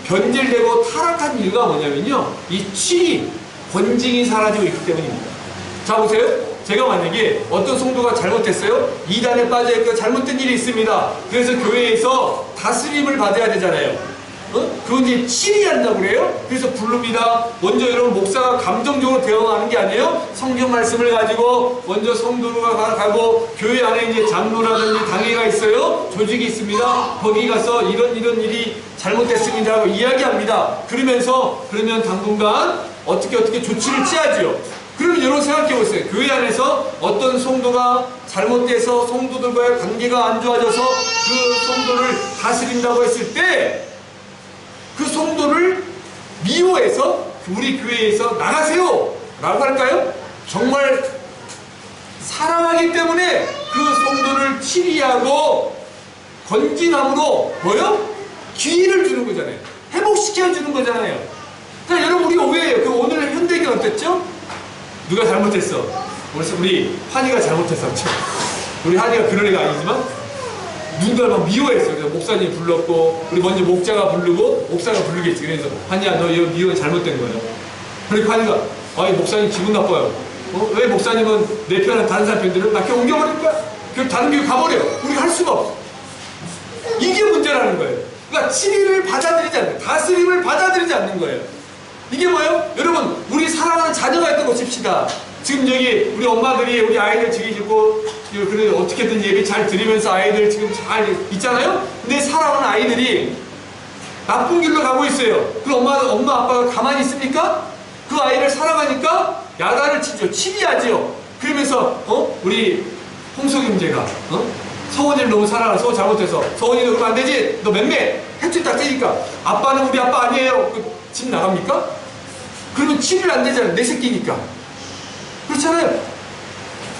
변질되고 타락한 이유가 뭐냐면요, 이 치리, 권징이 사라지고 있기 때문입니다. 자, 보세요. 제가 만약에 어떤 성도가 잘못했어요? 이단에 빠져있고 잘못된 일이 있습니다. 그래서 교회에서 다스림을 받아야 되잖아요. 그건 이제 치리한다고 그래요? 그래서 부릅니다. 먼저 여러분, 목사가 감정적으로 대응하는 게 아니에요. 성경 말씀을 가지고 먼저 성도가 가고, 교회 안에 이제 장로라든지 당회가 있어요. 조직이 있습니다. 거기 가서 이런 일이 잘못됐습니다 하고 이야기합니다. 그러면 당분간 어떻게 조치를 취하죠. 그러면 여러분 생각해 보세요. 교회 안에서 어떤 성도가 잘못돼서 성도들과의 관계가 안 좋아져서 그 성도를 다스린다고 했을 때 그 성도를 미워해서 우리 교회에서 나가세요 라고 할까요? 정말 사랑하기 때문에 그 성도를 치리하고 건진함으로 뭐요? 기회를 주는 거잖아요. 회복시켜 주는 거잖아요. 그러니까 여러분, 우리가 오해해요. 오늘 현대교는 어땠죠? 누가 잘못했어? 우리 환희가 잘못했었죠. 우리 환희가 그런 애가 아니지만 누군가를 막 미워했어요. 그래서 목사님 불렀고, 우리 먼저 목자가 부르고 목사가 부르겠지. 그래서 환희야, 너 이거 미워는 잘못된 거야. 그러니까 환희가, 아니 목사님 기분 나빠요. 왜 목사님은 내 편은 다른 사람 편들을 나 그냥 옮겨버릴 거야? 그럼 다른 교회 가버려. 우리가 할 수가 없어. 이게 문제라는 거예요. 그러니까 치리를 받아들이지 않는, 다스림을 받아들이지 않는 거예요. 이게 뭐예요? 여러분, 우리 사랑하는 자녀가 있다고 보십시다. 지금 여기 우리 엄마들이 우리 아이들 지키고 그래 어떻게든 예배 잘 드리면서 아이들 지금 잘 있잖아요? 근데 사랑하는 아이들이 나쁜 길로 가고 있어요. 그럼 엄마 아빠가 가만히 있습니까? 그 아이를 사랑하니까 야단을 치죠. 치리하죠. 그러면서 우리 홍석이 형제가 서원이를 너무 사랑하고 서원 잘못해서 서원이도 그러면 안 되지. 너 맴매 햇빛 딱 쬐니까 아빠는 우리 아빠 아니에요. 집 나갑니까? 그러면 치료를 안 되잖아요. 내 새끼니까. 그렇잖아요.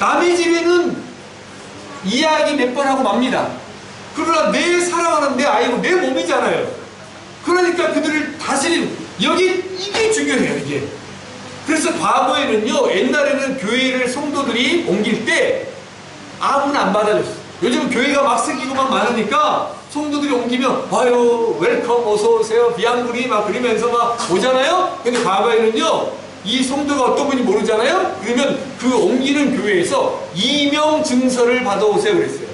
남의 집에는 이야기 몇 번 하고 맙니다. 그러나 내 사랑하는 내 아이고 내 몸이잖아요. 그러니까 그들을 다스리는, 이게 중요해요. 이게. 그래서 과거에는요, 옛날에는 교회를 성도들이 옮길 때 아무나 안 받아줬어요. 요즘 교회가 막 생기고 막 많으니까 성도들이 옮기면 아유 웰컴 어서오세요 비앙그리 막 그러면서 막 오잖아요. 근데 과거에는요 이 성도가 어떤 분이 모르잖아요. 그러면 그 옮기는 교회에서 이명 증서를 받아오세요 그랬어요.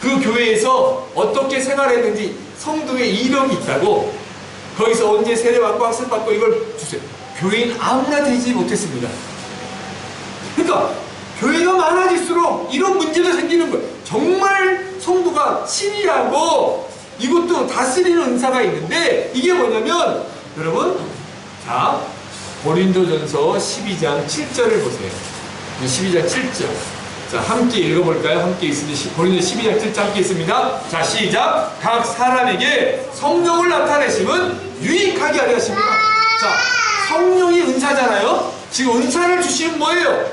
그 교회에서 어떻게 생활했는지 성도의 이력이 있다고, 거기서 언제 세례받고 학습받고 이걸 주세요. 교회인 아무나 되지 못했습니다. 그러니까 교회가 많아질수록 이런 문제가 생기는 거예요. 정말 성도가 친밀하고 이것도 다스리는 은사가 있는데, 이게 뭐냐면 여러분 자 고린도전서 12장 7절을 보세요. 12장 7절. 자, 함께 읽어볼까요? 함께 있으니 고린도 12장 7절 함께 있습니다. 자, 시작. 각 사람에게 성령을 나타내심은 유익하게 하려 하십니다. 자, 성령이 은사잖아요. 지금 은사를 주시면 뭐예요?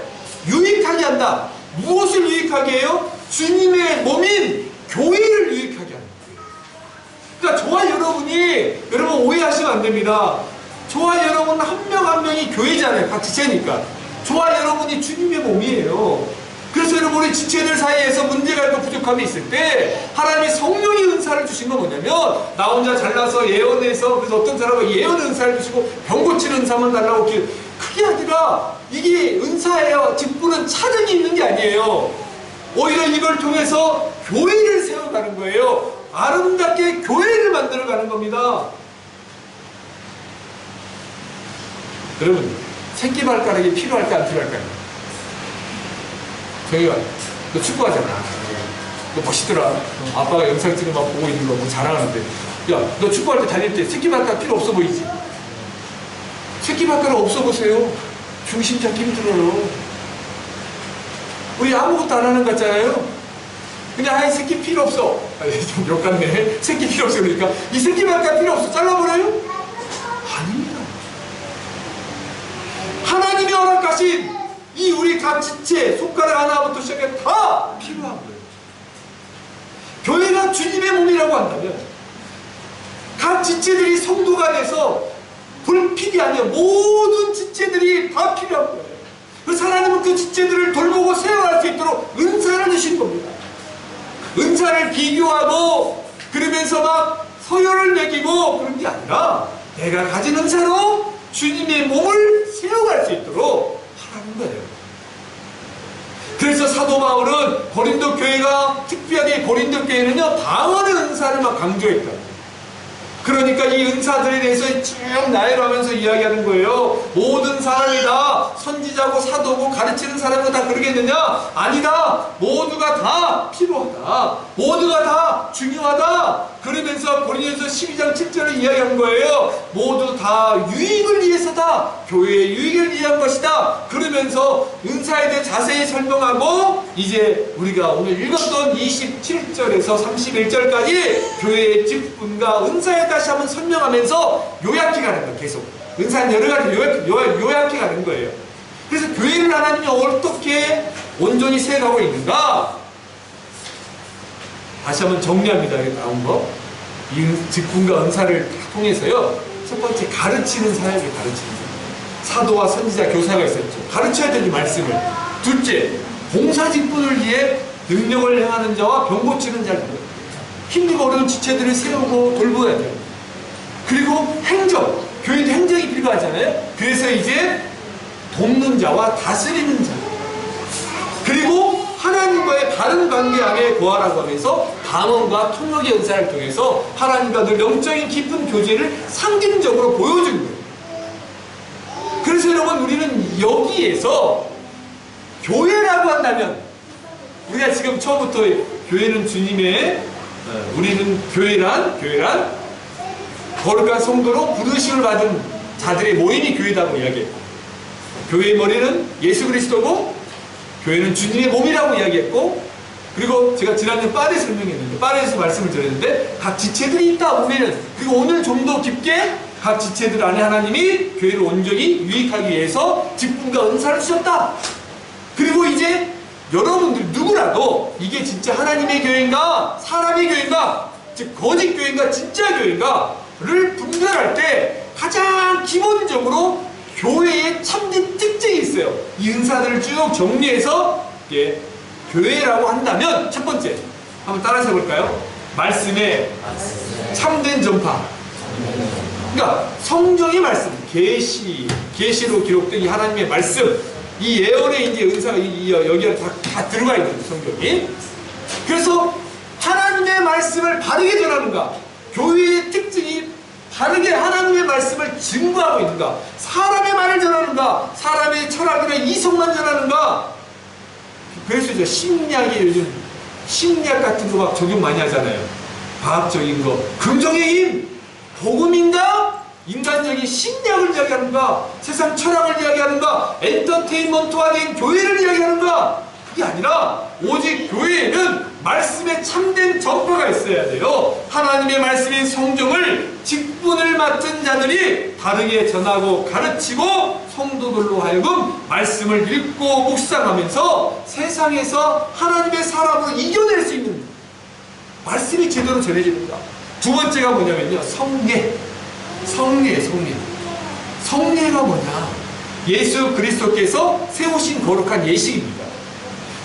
유익하게 한다. 무엇을 유익하게 해요? 주님의 몸인 교회를 유익하게 하는 거예요. 그러니까 저와 여러분이, 여러분 오해하시면 안 됩니다. 저와 여러분 한 명 한 명이 교회잖아요. 각 지체니까. 저와 여러분이 주님의 몸이에요. 그래서 여러분 우리 지체들 사이에서 문제가 있고 부족함이 있을 때 하나님이 성령의 은사를 주신 건 뭐냐면, 나 혼자 잘나서 예언해서 그래서 어떤 사람은 예언 은사를 주시고 병 고치는 은사만 달라고, 그게 아니라 이게 은사예요. 직분은 차등이 있는 게 아니에요. 오히려 이걸 통해서 교회를 세워가는 거예요. 아름답게 교회를 만들어가는 겁니다. 여러분 새끼발가락이 필요할까 안 필요할까요? 정희가 너 축구하잖아. 너 멋있더라. 아빠가 영상 찍은 거 보고 있는 거 뭐 자랑하는데, 야 너 축구할 때 다닐 때 새끼발가락 필요 없어 보이지? 새끼발가락 없어 보세요. 중심 잡기 힘들어요. 우리 아무것도 안 하는 것 같잖아요. 근데 아이 새끼 필요 없어. 좀 욕 같네. 새끼 필요 없어. 그러니까 이 새끼발가락 필요 없어. 잘라버려요? 아닙니다. 하나님이 허락하신 이 우리 각 지체 손가락 하나부터 시작해 다 필요한 거예요. 교회가 주님의 몸이라고 한다면 각 지체들이 성도가 돼서 불필이 아니라 모든 지체들이 다 필요한 거예요. 그래서 하나님은 그 지체들을 돌보고 세워갈 수 있도록 은사를 주신 겁니다. 은사를 비교하고 그러면서 막 서열을 매기고 그런 게 아니라 내가 가진 은사로 주님의 몸을 세워갈 수 있도록 하라는 거예요. 그래서 사도 바울은 고린도 교회가, 특별히 고린도 교회는요 방언의 은사를 막 강조했다. 그러니까 이 은사들에 대해서 쭉 나열하면서 이야기하는 거예요. 모든 사람이 다 선지자고 사도고 가르치는 사람은 다 그러겠느냐? 아니다. 모두가 다 필요하다. 모두가 다 중요하다. 그러면서 고린도전서 12장 7절을 이야기한 거예요. 모두 다 유익을 위해서다. 교회의 유익을 위한 것이다. 그러면서 은사에 대해 자세히 설명하고, 이제 우리가 오늘 읽었던 27절에서 31절까지 교회의 직분과 은사에 다시 한번 설명하면서 요약해 가는 거예요. 계속 은사는 여러 가지 요약해 가는 거예요. 그래서 교회를 하나님이 어떻게 온전히 세워가고 있는가, 다시 한번 정리합니다. 여기 나온 거. 이 직분과 은사를 통해서요, 첫 번째 가르치는 사역을 가르치는 사역. 사도와 선지자, 교사가 있었죠. 가르쳐야 되는 말씀을. 둘째, 봉사 직분을 위해 능력을 행하는 자와 병 고치는 자를 힘들고 어려운 지체들을 세우고 돌보아야 돼요. 그리고 행정, 교회도 행정이 필요하잖아요. 그래서 이제 돕는 자와 다스리는 자, 그리고 하나님과의 바른 관계 안에 거하라고 하면서 방언과 통역의 은사를 통해서 하나님과 늘 영적인 깊은 교제를 상징적으로 보여준 거예요. 그래서 여러분 우리는 여기에서 교회라고 한다면, 우리가 지금 처음부터 교회는 주님의, 우리는 교회란 거룩한 성도로 부르심을 받은 자들의 모임이 교회라고 이야기했고, 교회의 머리는 예수 그리스도고 교회는 주님의 몸이라고 이야기했고, 그리고 제가 지난주 빠르게 설명했는데, 빠르게서 말씀을 드렸는데 각 지체들이 있다 보면은, 그리고 오늘 좀 더 깊게 각 지체들 안에 하나님이 교회를 온전히 유익하기 위해서 직분과 은사를 주셨다. 그리고 이제 여러분들 누구라도 이게 진짜 하나님의 교회인가 사람의 교회인가, 즉 거짓 교회인가 진짜 교회인가를 분별할 때 가장 기본적으로 교회의 참된 특징이 있어요. 이 은사들을 쭉 정리해서 교회라고 한다면, 첫 번째 한번 따라서 해볼까요? 말씀의 참된 전파. 그러니까 성경의 말씀, 계시로 기록된 이 하나님의 말씀, 이 예언의 이제 은사가 여기에 다 들어가 있는 성경이. 그래서 하나님의 말씀을 바르게 전하는가, 교회의 특징이 바르게 하나님의 말씀을 증거하고 있는가, 사람의 말을 전하는가, 사람의 철학이나 이성만 전하는가. 그래서 이제 심리학이 요즘 심리학 같은 거 막 적용 많이 하잖아요. 과학적인 거, 긍정의 힘, 복음인가, 인간적인 심리학을 이야기하는가, 세상 철학을 이야기하는가, 엔터테인먼트화된 교회를 이야기하는가. 그게 아니라 오직 교회에는 말씀의 참된 전파가 있어야 돼요. 하나님의 말씀인 성경을 직분을 맡은 자들이 바르게 전하고 가르치고 성도들로 하여금 말씀을 읽고 묵상하면서 세상에서 하나님의 사람으로 이겨낼 수 있는 말씀이 제대로 전해집니다. 두 번째가 뭐냐면요, 성례가 뭐냐, 예수 그리스도께서 세우신 거룩한 예식입니다.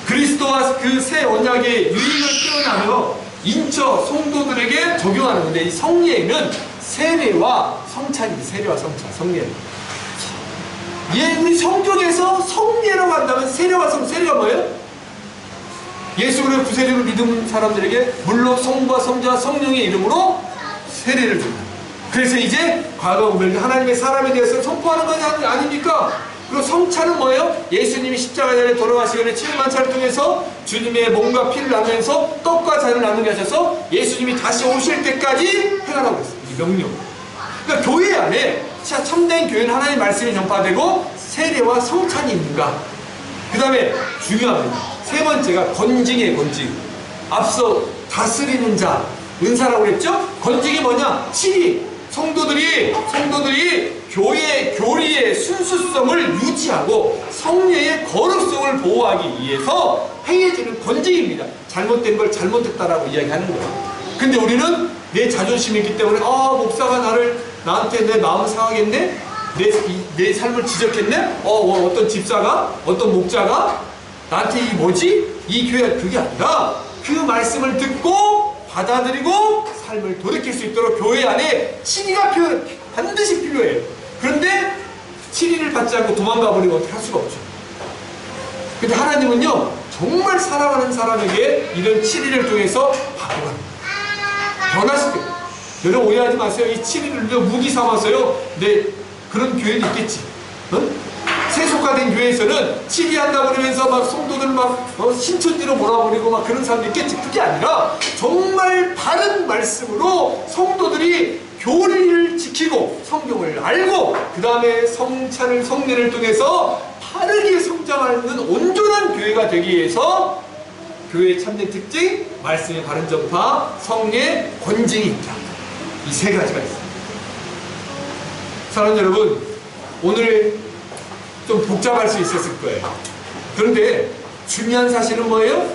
그리스도와 그 새 언약의 유익을 표현하며 인처 성도들에게 적용하는 건데, 이 성례는 세례와 성찬입니다. 세례와 성례. 예, 우리 성경에서 성례라고 한다면 세례와 세례가 뭐예요? 예수 그리스도 구세주를 믿은 사람들에게 물론 성부와 성자와 성령의 이름으로 세례를 줍니다. 그래서 이제 과거 우리 하나님의 사람에 대해서 선포하는 것이 아닙니까? 그리고 성찬은 뭐예요? 예수님이 십자가에 돌아가시기를 7만찬을 통해서 주님의 몸과 피를 나누면서 떡과 잔을 나누게 하셔서 예수님이 다시 오실 때까지 행하라고 했어요. 이 명령. 그러니까 교회 안에 참된 교회는 하나님의 말씀이 전파되고 세례와 성찬이 있는가. 그 다음에 중요합니다. 세 번째가 건징이에요. 건징. 앞서 다스리는 자, 은사라고 그랬죠? 건징이 뭐냐? 치리. 성도들이 교회의 교리의 순수성을 유지하고 성례의 거룩성을 보호하기 위해서 행해지는 건징입니다. 잘못된 걸 잘못했다라고 이야기하는 거예요. 근데 우리는 내 자존심이 있기 때문에 목사가 나한테 내 마음을 상하겠네? 내 삶을 지적했네? 어떤 집사가, 어떤 목자가 나한테 이 교회가, 그게 아니라 그 말씀을 듣고 받아들이고 삶을 돌이킬 수 있도록 교회 안에 치리가 반드시 필요해요. 그런데 치리를 받지 않고 도망가 버리면 어떻게 할 수가 없죠. 근데 하나님은요, 정말 사랑하는 사람에게 이런 치리를 통해서 변화시켜요. 여러분 오해하지 마세요. 이 치리를 무기 삼아서요, 그런 교회도 있겠지. 세속화된 교회에서는 치리한다고 그러면서 막 성도들 신천지로 몰아버리고 막 그런 사람도 있겠지. 그게 아니라 정말 바른 말씀으로 성도들이 교리를 지키고 성경을 알고 그 다음에 성찬을, 성례를 통해서 바르게 성장하는 온전한 교회가 되기 위해서 교회의 참된 특징, 말씀의 바른 전파, 성례, 권징이 있다. 이 세 가지가 있습니다. 사랑하는 여러분, 오늘 좀 복잡할 수 있었을 거예요. 그런데 중요한 사실은 뭐예요?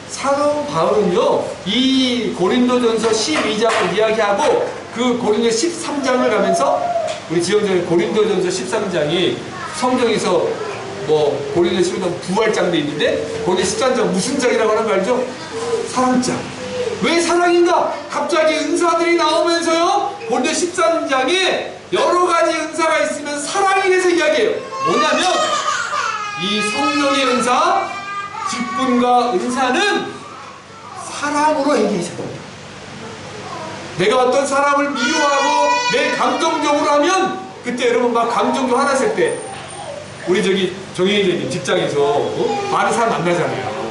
사도 바울은요, 이 고린도전서 12장을 이야기하고 그 고린도 13장을 가면서, 우리 지영장의 고린도전서 13장이 성경에서 고린도 13장 부활장도 있는데 고린도 13장 무슨 장이라고 하는 거 알죠? 사랑장. 왜 사랑인가? 갑자기 은사들이 나오면서요, 고린도 13장에 여러 가지 은사가 있으면 사랑에 대해서 이야기해요. 뭐냐면 이 성령의 은사, 직분과 은사는 사랑으로 행해져야 됩니다. 내가 어떤 사람을 미워하고 내 감정적으로 하면, 그때 여러분 막 감정적으로 화났을 때 우리 정혜인님 직장에서 많은 사람 만나잖아요.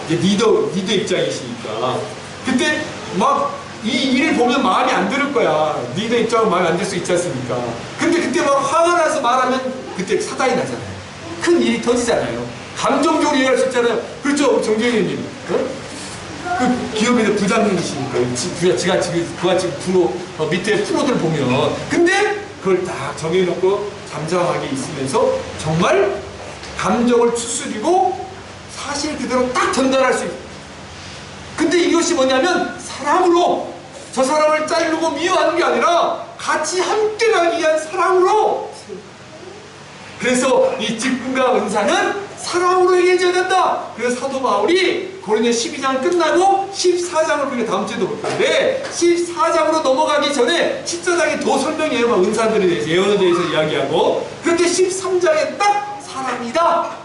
이제 리더 입장이시니까 그때 막 이 일을 보면 마음이 안 들을 거야. 리더 입장은 마음이 안 들 수 있지 않습니까? 근데 그때 막 화가 나서 말하면 그때 사단이 나잖아요. 큰 일이 터지잖아요. 감정적으로 이해할 수 있잖아요. 그렇죠, 정재현님. 그 기업의 부장님이시니까 지가 지금 밑에 프로들 보면, 근데 그걸 딱 정해놓고 잠잠하게 있으면서 정말 감정을 추스리고 사실 그대로 딱 전달할 수 있어요. 근데 이것이 뭐냐면 사랑으로, 저 사람을 자르고 미워하는 게 아니라 같이 함께 가기 위한 사랑으로. 그래서 이 직분과 은사는 사랑으로 행해져야 된다. 그래서 사도 바울이 고린도 12장 끝나고 14장을 우리가 다음 주에도 볼 건데 14장으로 넘어가기 전에 14장이 더 설명해요. 막 은사들에 대해서, 예언에 대해서 이야기하고. 그런데 13장에 딱 사랑이다.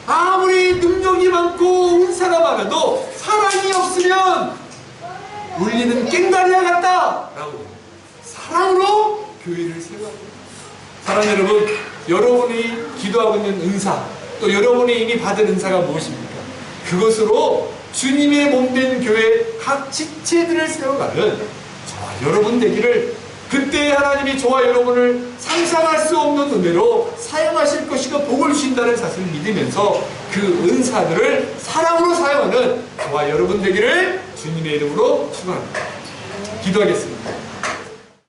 아무리 능력이 많고 은사가 많아도 사랑이 없으면 울리는 꽹과리와 같다 라고 사랑으로 교회를 세워야 합니다. 사랑하는 여러분, 여러분이 기도하고 있는 은사, 또 여러분이 이미 받은 은사가 무엇입니까? 그것으로 주님의 몸된 교회 각 지체들을 세워가는 저와 여러분 되기를, 그때 하나님이 저와 여러분을 상상할 수 없는 은혜로 사용하실 것이고 복을 주신다는 사실을 믿으면서 그 은사들을 사랑으로 사용하는 저와 여러분 되기를 주님의 이름으로 축원합니다. 기도하겠습니다.